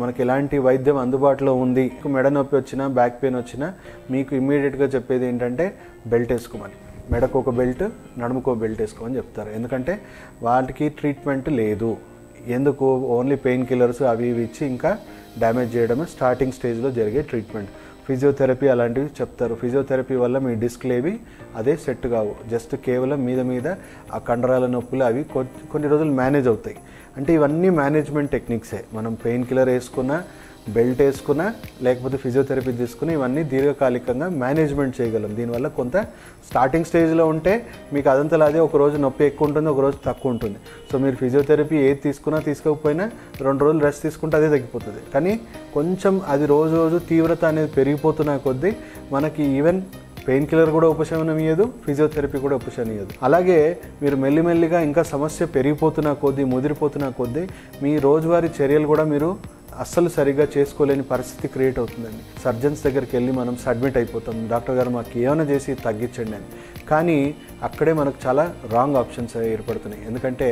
మనకి ఎలాంటి వైద్యం అందుబాటులో ఉంది, మెడ నొప్పి వచ్చినా బ్యాక్ పెయిన్ వచ్చినా మీకు ఇమ్మీడియట్గా చెప్పేది ఏంటంటే బెల్ట్ వేసుకోమని. మెడకు ఒక బెల్ట్, నడుముకో బెల్ట్ వేసుకోమని చెప్తారు. ఎందుకంటే వాటికి ట్రీట్మెంట్ లేదు. ఎందుకు? ఓన్లీ పెయిన్ కిల్లర్స్ అవి ఇవి ఇచ్చి ఇంకా డ్యామేజ్ చేయడమే స్టార్టింగ్ స్టేజ్లో జరిగే ట్రీట్మెంట్. ఫిజియోథెరపీ అలాంటివి చెప్తారు. ఫిజియోథెరపీ వల్ల మీ డిస్క్లేవి అదే సెట్ కావు. జస్ట్ కేవలం మీద ఆ కండరాల నొప్పులు అవి కొన్ని రోజులు మేనేజ్ అవుతాయి. అంటే ఇవన్నీ మేనేజ్మెంట్ టెక్నిక్సే. మనం పెయిన్ కిల్లర్ వేసుకున్నా, బెల్ట్ వేసుకున్నా, లేకపోతే ఫిజియోథెరపీ తీసుకుని ఇవన్నీ దీర్ఘకాలికంగా మేనేజ్మెంట్ చేయగలం. దీనివల్ల కొంత స్టార్టింగ్ స్టేజ్లో ఉంటే మీకు అదంతలా అదే ఒక రోజు నొప్పి ఎక్కువ ఉంటుంది, ఒక రోజు తక్కువ ఉంటుంది. సో మీరు ఫిజియోథెరపీ ఏది తీసుకున్నా తీసుకోకపోయినా 2 రోజులు రెస్ట్ తీసుకుంటే అదే తగ్గిపోతుంది. కానీ కొంచెం అది రోజు తీవ్రత అనేది పెరిగిపోతున్న కొద్దీ మనకి ఈవెన్ పెయిన్ కిల్లర్ కూడా ఉపశమనం ఇయ్యదు, ఫిజియోథెరపీ కూడా ఉపశమనం ఇయ్యదు. అలాగే మీరు మెల్లిమెల్లిగా ఇంకా సమస్య పెరిగిపోతున్న కొద్దీ, ముదిరిపోతున్న కొద్దీ మీ రోజువారీ చర్యలు కూడా మీరు అస్సలు సరిగ్గా చేసుకోలేని పరిస్థితి క్రియేట్ అవుతుందండి. సర్జన్స్ దగ్గరికి వెళ్ళి మనం సబ్మిట్ అయిపోతాం, డాక్టర్ గారు మాకు ఏమైనా చేసి తగ్గించండి అని. కానీ అక్కడే మనకు చాలా రాంగ్ ఆప్షన్స్ ఏర్పడుతున్నాయి. ఎందుకంటే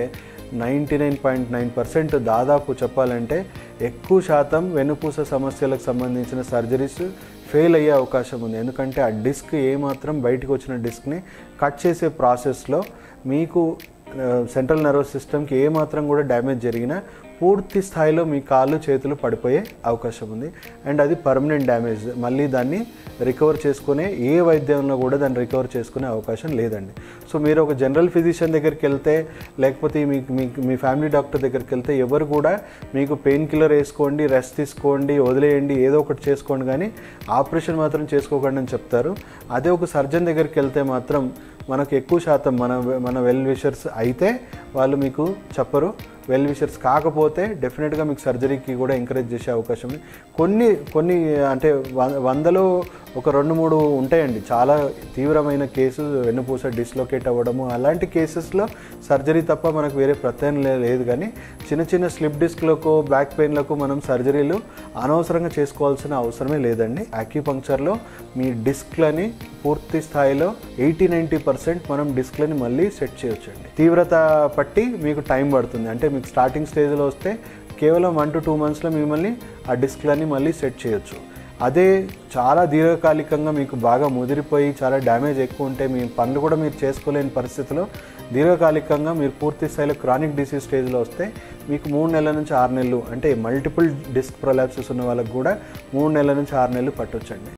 99.9% దాదాపు చెప్పాలంటే ఎక్కువ శాతం వెన్నుపూస సమస్యలకు సంబంధించిన సర్జరీస్ ఫెయిల్ అయ్యే అవకాశం ఉంది. ఎందుకంటే ఆ డిస్క్ ఏమాత్రం బయటకు వచ్చిన డిస్క్ని కట్ చేసే ప్రాసెస్లో మీకు సెంట్రల్ నర్వస్ సిస్టమ్కి ఏమాత్రం కూడా డ్యామేజ్ జరిగినా పూర్తి స్థాయిలో మీ కాళ్ళు చేతులు పడిపోయే అవకాశం ఉంది. అండ్ అది పర్మనెంట్ డ్యామేజ్. మళ్ళీ దాన్ని రికవర్ చేసుకునే ఏ వైద్యంలో కూడా దాన్ని రికవర్ చేసుకునే అవకాశం లేదండి. సో మీరు ఒక జనరల్ ఫిజిషియన్ దగ్గరికి వెళ్తే, లేకపోతే మీ ఫ్యామిలీ డాక్టర్ దగ్గరికి వెళ్తే ఎవరు కూడా మీకు పెయిన్ కిల్లర్ వేసుకోండి, రెస్ట్ తీసుకోండి, వదిలేయండి, ఏదో ఒకటి చేసుకోండి, కానీ ఆపరేషన్ మాత్రం చేసుకోకండి అని చెప్తారు. అదే ఒక సర్జన్ దగ్గరికి వెళ్తే మాత్రం మనకు ఎక్కువ శాతం మన వెల్ విషర్స్ అయితే వాళ్ళు మీకు చెప్పరు. వెల్ విషర్స్ కాకపోతే డెఫినెట్గా మీకు సర్జరీకి కూడా ఎంకరేజ్ చేసే అవకాశం ఉంది. కొన్ని అంటే 100లో ఒక 2-3 ఉంటాయండి చాలా తీవ్రమైన కేసు, వెన్నుపూస డిస్లొకేట్ అవ్వడము, అలాంటి కేసెస్లో సర్జరీ తప్ప మనకు వేరే ప్రత్యామ్నాయం లేదు. కానీ చిన్న స్లిప్ డిస్క్లకు, బ్యాక్ పెయిన్లకు మనం సర్జరీలు అనవసరంగా చేసుకోవాల్సిన అవసరమే లేదండి. యాక్యుపంక్చర్లో మీ డిస్క్లని పూర్తి స్థాయిలో 80-90% మనం డిస్క్లని మళ్ళీ సెట్ చేయొచ్చండి. తీవ్రత పట్టి మీకు టైం పడుతుంది. అంటే మీకు స్టార్టింగ్ స్టేజ్లో వస్తే కేవలం 1 to 2 monthsలో మిమ్మల్ని ఆ డిస్క్లని మళ్ళీ సెట్ చేయొచ్చు. అదే చాలా దీర్ఘకాలికంగా మీకు బాగా ముదిరిపోయి చాలా డ్యామేజ్ ఎక్కువ ఉంటే మీ పనులు కూడా మీరు చేసుకోలేని పరిస్థితిలో దీర్ఘకాలికంగా మీరు పూర్తి స్థాయిలో క్రానిక్ డిసీజ్ స్టేజ్లో వస్తే మీకు 3 నెలల నుంచి 6 నెలలు, అంటే మల్టిపుల్ డిస్క్ ప్రొలాప్సెస్ ఉన్న వాళ్ళకి కూడా 3 నెలల నుంచి 6 నెలలు పట్టొచ్చండి.